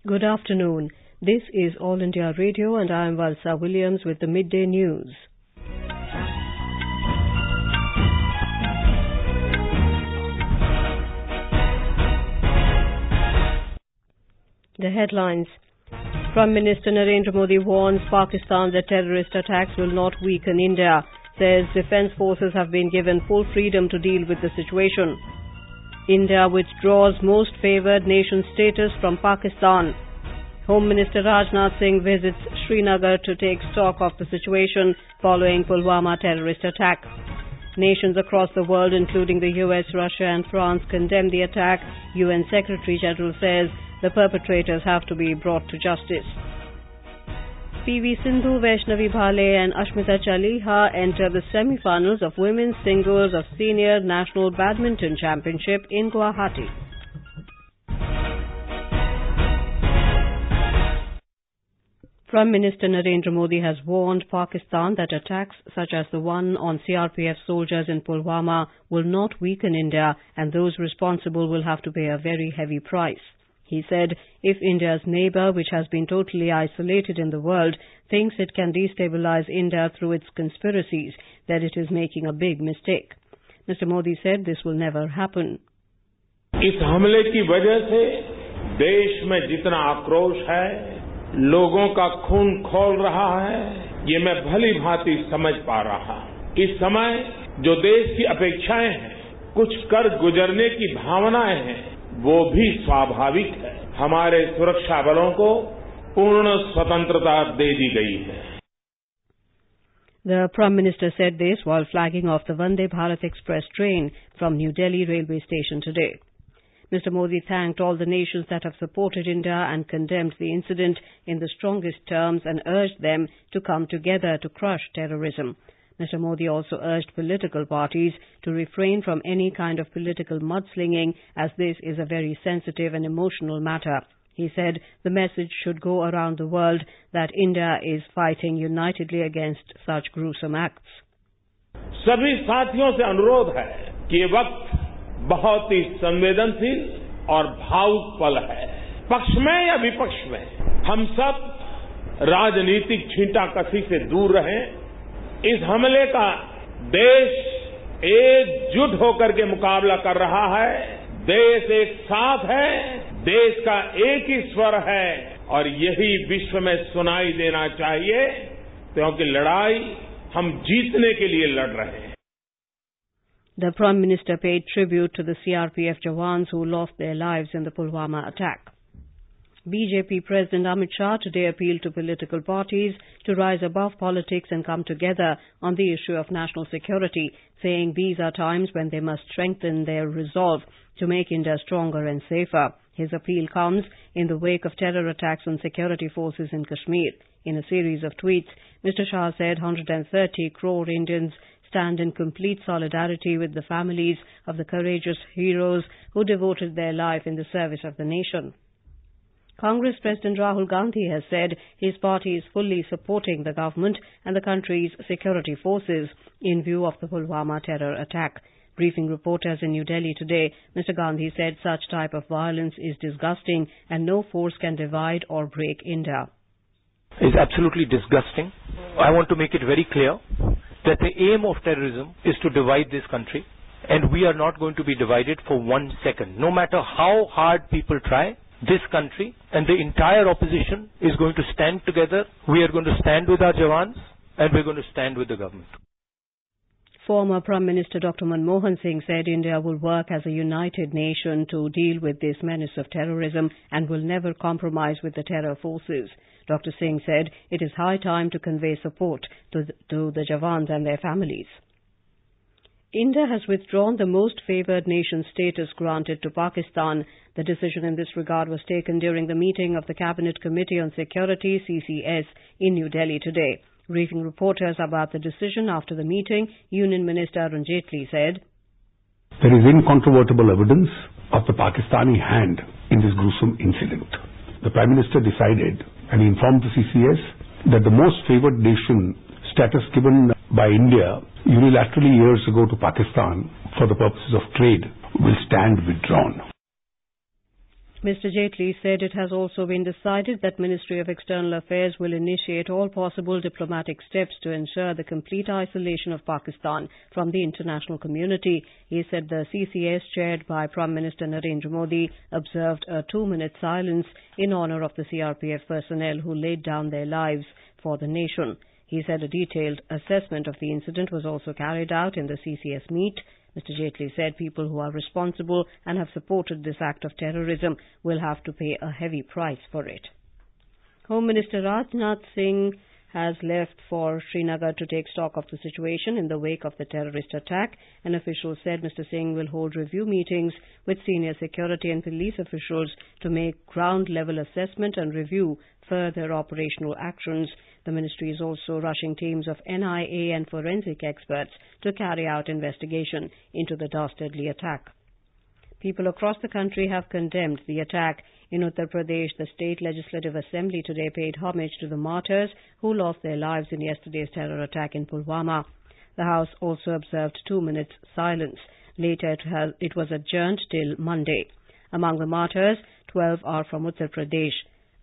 Good afternoon. This is All India Radio and I am Valsa Williams with the Midday News. The headlines. Prime Minister Narendra Modi warns Pakistan that terrorist attacks will not weaken India. Says defence forces have been given full freedom to deal with the situation. India withdraws Most Favoured Nation status from Pakistan. Home Minister Rajnath Singh visits Srinagar to take stock of the situation following Pulwama terrorist attack. Nations across the world, including the US, Russia and France, condemn the attack. UN Secretary General says the perpetrators have to be brought to justice. Sindhu, Vaishnavi, Bhale and Ashmita Chaliha enter the semi-finals of women's singles of Senior National Badminton Championship in Guwahati. Prime Minister Narendra Modi has warned Pakistan that attacks such as the one on CRPF soldiers in Pulwama will not weaken India and those responsible will have to pay a very heavy price. He said if India's neighbour, which has been totally isolated in the world, thinks it can destabilize India through its conspiracies, that it is making a big mistake. Mr. Modi said this will never happen. इस हमले की वजह से देश में जितना आक्रोश है, लोगों का खून खौल रहा है, ये मैं भली भांति समझ पा रहा। इस समय जो देश की अपेक्षाएं हैं, कुछ कर गुजरने की भावनाएं हैं, वो भी स्वाभाविक है। हमारे सुरक्षा बलों को पूर्ण स्वतंत्रता दे दी गई है। The Prime Minister said this while flagging off the Vande Bharat Express train from New Delhi railway station today. Mr. Modi thanked all the nations that have supported India and condemned the incident in the strongest terms and urged them to come together to crush terrorism. Mr. Modi also urged political parties to refrain from any kind of political mudslinging as this is a very sensitive and emotional matter. He said the message should go around the world that India is fighting unitedly against such gruesome acts. सभी साथियों से अनुरोध है कि ये वक्त बहुत ही संवेदनशील और भावुक पल है। पक्ष में या विपक्ष में हम सब राजनीतिक छींटाकशी से दूर रहें। इस हमले का देश एकजुट होकर के मुकाबला कर रहा है। देश एक साथ है, देश का एक ही स्वर है और यही विश्व में सुनाई देना चाहिए क्योंकि लड़ाई हम जीतने के लिए लड़ रहे हैं। The Prime Minister paid tribute to the CRPF Jawans who lost their lives in the Pulwama attack. BJP President Amit Shah today appealed to political parties to rise above politics and come together on the issue of national security, saying these are times when they must strengthen their resolve to make India stronger and safer. His appeal comes in the wake of terror attacks on security forces in Kashmir. In a series of tweets, Mr. Shah said 130 crore Indians stand in complete solidarity with the families of the courageous heroes who devoted their life in the service of the nation. Congress President Rahul Gandhi has said his party is fully supporting the government and the country's security forces in view of the Pulwama terror attack. Briefing reporters in New Delhi today, Mr. Gandhi said such type of violence is disgusting and no force can divide or break India. It's absolutely disgusting. I want to make it very clear that the aim of terrorism is to divide this country, and we are not going to be divided for 1 second. No matter how hard people try, this country and the entire opposition is going to stand together. We are going to stand with our Jawans and we're going to stand with the government. Former Prime Minister Dr. Manmohan Singh said India will work as a united nation to deal with this menace of terrorism and will never compromise with the terror forces. Dr. Singh said it is high time to convey support to the Jawans and their families. India has withdrawn the Most Favoured Nation status granted to Pakistan. The decision in this regard was taken during the meeting of the Cabinet Committee on Security, CCS, in New Delhi today. Briefing reporters about the decision after the meeting, Union Minister Arun Jaitley said, "There is incontrovertible evidence of the Pakistani hand in this gruesome incident. The Prime Minister decided and informed the CCS that the Most Favoured Nation status given by India unilaterally years ago to Pakistan for the purposes of trade will stand withdrawn." Mr. Jaitley said it has also been decided that Ministry of External Affairs will initiate all possible diplomatic steps to ensure the complete isolation of Pakistan from the international community. He said the CCS, chaired by Prime Minister Narendra Modi, observed a 2-minute silence in honour of the CRPF personnel who laid down their lives for the nation. He said a detailed assessment of the incident was also carried out in the CCS meet. Mr. Jaitley said people who are responsible and have supported this act of terrorism will have to pay a heavy price for it. Home Minister Rajnath Singh has left for Srinagar to take stock of the situation in the wake of the terrorist attack. An official said Mr. Singh will hold review meetings with senior security and police officials to make ground-level assessment and review further operational actions. The ministry is also rushing teams of NIA and forensic experts to carry out investigation into the dastardly attack. People across the country have condemned the attack. In Uttar Pradesh, the State Legislative Assembly today paid homage to the martyrs who lost their lives in yesterday's terror attack in Pulwama. The House also observed 2 minutes silence. Later, it was adjourned till Monday. Among the martyrs, 12 are from Uttar Pradesh.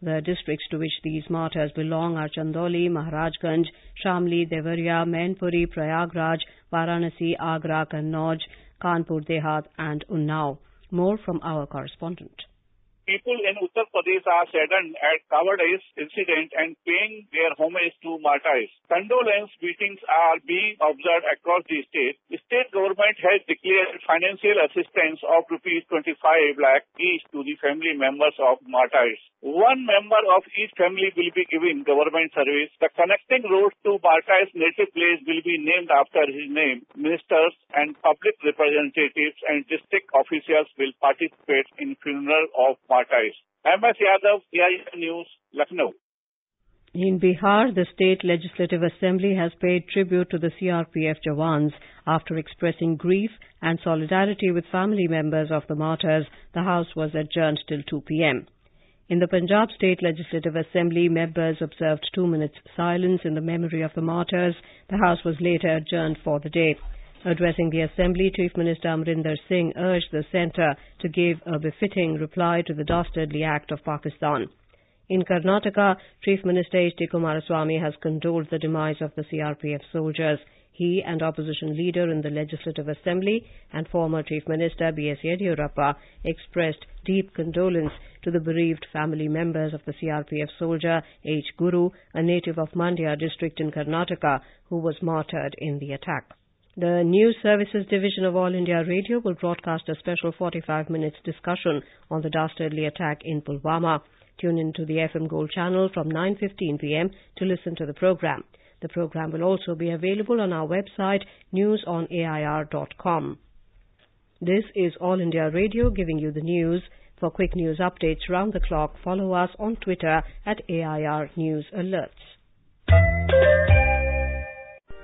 The districts to which these martyrs belong are Chandoli, Maharajganj, Shamli, Devariya, Mainpuri, Prayagraj, Varanasi, Agra, Kannauj, Kanpur Dehat and Unnao. More from our correspondent. People in Uttar Pradesh are saddened at cowardice incident and paying their homage to martyrs. Condolence meetings are being observed across the state. The state government has declared financial assistance of rupees 25 lakh each to the family members of martyrs. One member of each family will be given government service. The connecting road to martyrs' native place will be named after his name. Ministers and public representatives and district officials will participate in funeral of martyrs. MS Yadav, AIM News, Lucknow. In Bihar, the State Legislative Assembly has paid tribute to the CRPF Jawans. After expressing grief and solidarity with family members of the martyrs, the House was adjourned till 2 p.m. In the Punjab State Legislative Assembly, members observed 2 minutes silence in the memory of the martyrs. The House was later adjourned for the day. Addressing the Assembly, Chief Minister Narendra Singh urged the centre to give a befitting reply to the dastardly act of Pakistan. In Karnataka, Chief Minister H.D. Kumaraswamy has condoled the demise of the CRPF soldiers. He and opposition leader in the Legislative Assembly and former Chief Minister B.S. Yediyurappa expressed deep condolence to the bereaved family members of the CRPF soldier H. Guru, a native of Mandya district in Karnataka, who was martyred in the attack. The News Services Division of All India Radio will broadcast a special 45 minutes discussion on the dastardly attack in Pulwama. Tune in to the FM Gold channel from 9:15 p.m. to listen to the program. The program will also be available on our website newsonair.com. This is All India Radio giving you the news. For quick news updates round the clock, follow us on Twitter at AIR News Alerts.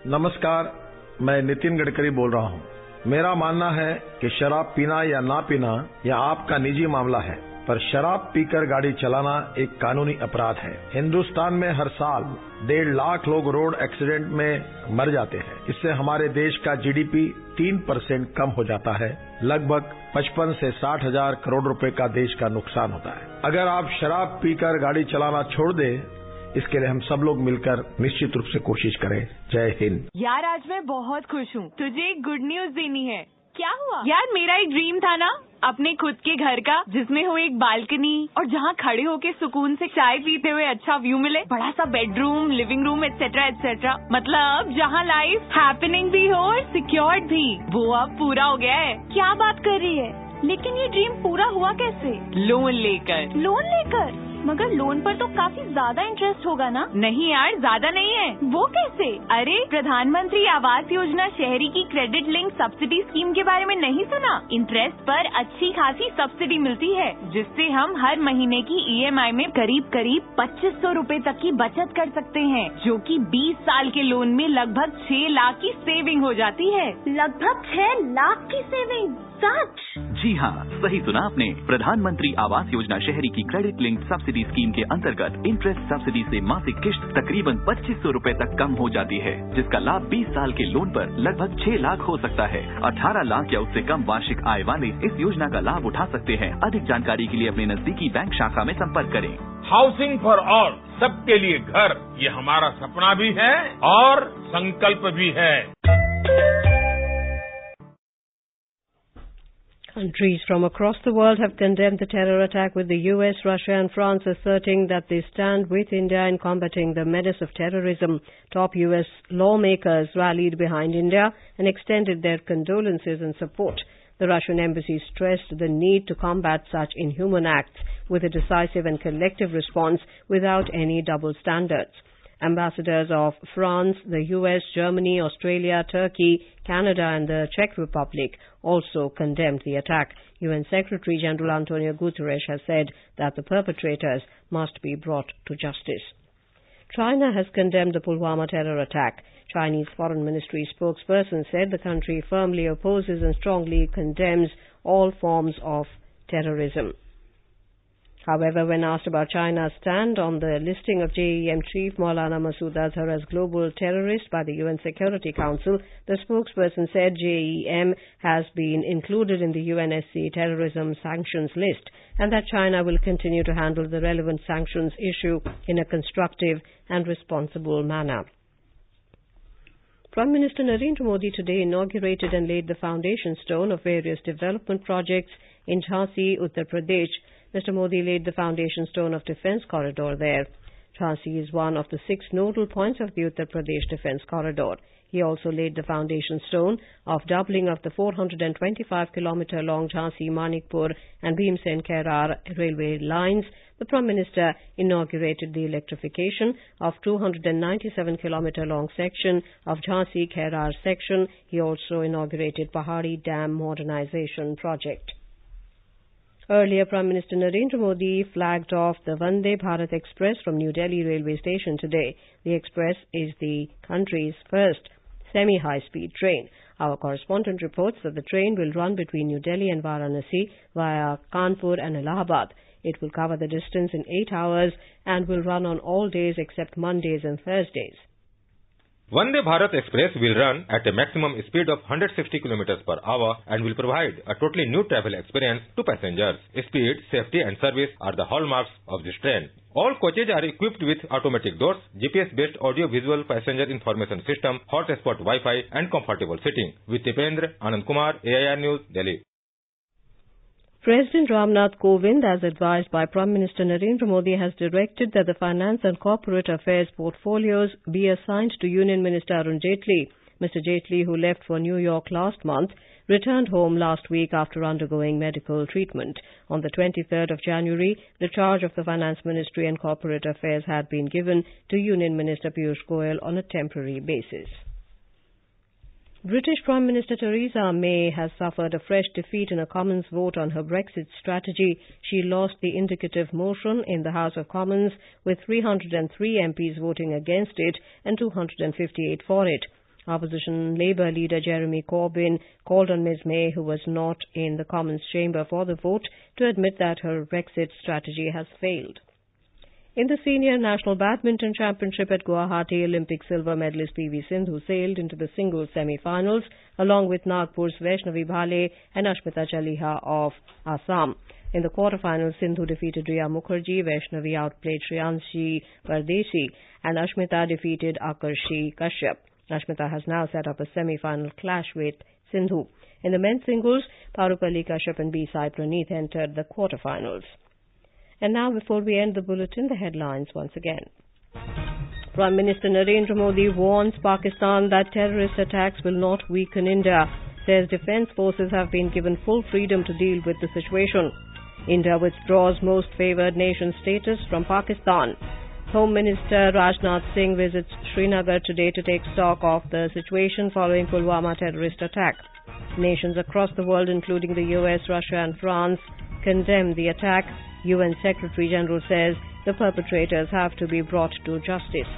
नमस्कार, मैं नितिन गडकरी बोल रहा हूं। मेरा मानना है कि शराब पीना या ना पीना यह आपका निजी मामला है, पर शराब पीकर गाड़ी चलाना एक कानूनी अपराध है। हिंदुस्तान में हर साल 1.5 लाख लोग रोड एक्सीडेंट में मर जाते हैं। इससे हमारे देश का जीडीपी 3% कम हो जाता है। लगभग 55 से 60 हजार करोड़ रुपए का देश का नुकसान होता है। अगर आप शराब पीकर गाड़ी चलाना छोड़ दें, इसके लिए हम सब लोग मिलकर निश्चित रूप से कोशिश करें। जय हिंद। यार, आज मैं बहुत खुश हूँ। तुझे एक गुड न्यूज देनी है। क्या हुआ? यार, मेरा एक ड्रीम था ना, अपने खुद के घर का, जिसमें हो एक बालकनी और जहाँ खड़े होके सुकून से चाय पीते हुए अच्छा व्यू मिले, बड़ा सा bedroom, living room etcetera etcetera. मतलब जहाँ लाइफ हैपनिंग भी हो और सिक्योर्ड भी। वो अब पूरा हो गया है। क्या बात कर रही है? लेकिन ये ड्रीम पूरा हुआ कैसे? लोन लेकर। लोन लेकर? मगर लोन पर तो काफी ज्यादा इंटरेस्ट होगा ना? नहीं यार, ज्यादा नहीं है। वो कैसे? अरे, प्रधानमंत्री आवास योजना शहरी की क्रेडिट लिंक सब्सिडी स्कीम के बारे में नहीं सुना? इंटरेस्ट पर अच्छी खासी सब्सिडी मिलती है, जिससे हम हर महीने की EMI में करीब 2500 रूपए तक की बचत कर सकते हैं, जो कि 20 साल के लोन में लगभग 6 लाख की सेविंग हो जाती है। लगभग 6 लाख की सेविंग? सच? जी हाँ, सही सुना आपने। प्रधानमंत्री आवास योजना शहरी की क्रेडिट लिंक्ड सब्सिडी स्कीम के अंतर्गत इंटरेस्ट सब्सिडी से मासिक किश्त तकरीबन 2500 रूपए तक कम हो जाती है, जिसका लाभ 20 साल के लोन पर लगभग 6 लाख हो सकता है। 18 लाख या उससे कम वार्षिक आय वाले इस योजना का लाभ उठा सकते हैं। अधिक जानकारी के लिए अपने नजदीकी बैंक शाखा में संपर्क करें। हाउसिंग फॉर ऑल, सबके लिए घर, ये हमारा सपना भी है और संकल्प भी है। Countries from across the world have condemned the terror attack, with the US, Russia and France asserting that they stand with India in combating the menace of terrorism. Top US lawmakers rallied behind India and extended their condolences and support. The Russian embassy stressed the need to combat such inhuman acts with a decisive and collective response without any double standards. Ambassadors of France, the US, Germany, Australia, Turkey, Canada and the Czech Republic also condemned the attack. UN Secretary General Antonio Guterres has said that the perpetrators must be brought to justice. China has condemned the Pulwama terror attack. Chinese Foreign Ministry spokesperson said the country firmly opposes and strongly condemns all forms of terrorism. However, when asked about China's stand on the listing of JEM chief Maulana Masood Azhar as global terrorist by the UN Security Council, the spokesperson said JEM has been included in the UNSC terrorism sanctions list and that China will continue to handle the relevant sanctions issue in a constructive and responsible manner. Prime Minister Narendra Modi today inaugurated and laid the foundation stone of various development projects in Jhansi, Uttar Pradesh. Mr. Modi laid the foundation stone of Defence Corridor there. Jhansi is one of the 6 nodal points of the Uttar Pradesh Defence Corridor. He also laid the foundation stone of doubling of the 425-kilometre long Jhansi-Manikpur and Bhimsen-Kairar railway lines. The Prime Minister inaugurated the electrification of 297-kilometre long section of Jhansi-Kairar section. He also inaugurated Pahari Dam modernization project. Earlier, Prime Minister Narendra Modi flagged off the Vande Bharat Express from New Delhi railway station today. The express is the country's first semi-high-speed train. Our correspondent reports that the train will run between New Delhi and Varanasi via Kanpur and Allahabad. It will cover the distance in 8 hours and will run on all days except Mondays and Thursdays. Vande Bharat Express will run at a maximum speed of 160 km per hour and will provide a totally new travel experience to passengers. Speed, safety and service are the hallmarks of this train. All coaches are equipped with automatic doors, GPS-based audio-visual passenger information system, hotspot Wi-Fi and comfortable seating. With Tipendra, Anand Kumar, AIR News, Delhi. President Rajnath Singh, as advised by Prime Minister Narendra Modi, has directed that the finance and corporate affairs portfolios be assigned to Union Minister Arun Jaitley. Mr. Jaitley, who left for New York last month, returned home last week after undergoing medical treatment. On the 23rd of January, the charge of the Finance Ministry and Corporate Affairs had been given to Union Minister Piyush Goyal on a temporary basis. British Prime Minister Theresa May has suffered a fresh defeat in a Commons vote on her Brexit strategy. She lost the indicative motion in the House of Commons, with 303 MPs voting against it and 258 for it. Opposition Labour leader Jeremy Corbyn called on Ms May, who was not in the Commons chamber for the vote, to admit that her Brexit strategy has failed. In the Senior National Badminton Championship at Guwahati, Olympic silver medalist PV Sindhu sailed into the singles semi-finals along with Nagpur's Vaishnavi Bhale and Ashmita Chaliha of Assam. In the quarterfinals, Sindhu defeated Riya Mukherjee, Vaishnavi outplayed Shriyanshi Pardesi and Ashmita defeated Akarshi Kashyap. Ashmita has now set up a semi-final clash with Sindhu. In the men's singles, Parupalli Kashyap and B. Sai Praneeth entered the quarterfinals. And now, before we end the bulletin, the headlines once again. Prime Minister Narendra Modi warns Pakistan that terrorist attacks will not weaken India. Says defence forces have been given full freedom to deal with the situation. India withdraws Most Favoured Nation status from Pakistan. Home Minister Rajnath Singh visits Srinagar today to take stock of the situation following Pulwama terrorist attack. Nations across the world, including the US, Russia and France, condemn the attack. UN Secretary General says the perpetrators have to be brought to justice.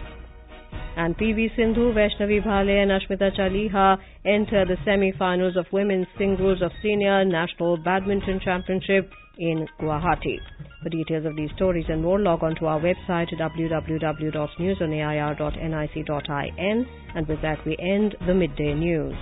And PV Sindhu, Vaishnavi, Bhale and Ashmita Chaliha enter the semi-finals of women's singles of Senior National Badminton Championship in Guwahati. For details of these stories and more, log on to our website www.newsonair.nic.in. And with that, we end the Midday News.